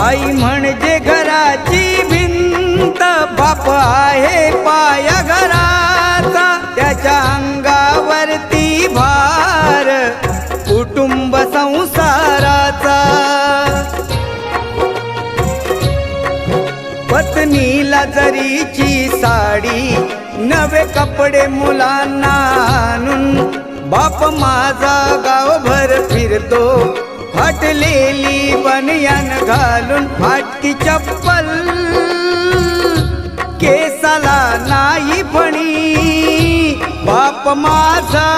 आई म्हणजे घराची भिंत, बाप आहे पाया घराचा, त्याच्या अंगावरती भार कुटुंब संसाराचा। पत्नीला जरीची साडी, नवे कपडे मुलांना आणून, बाप माझा गावभर फिरतो फाटलेली बनियान घालून, फाटकी चप्पल केसाला नाही फणी, बाप माझा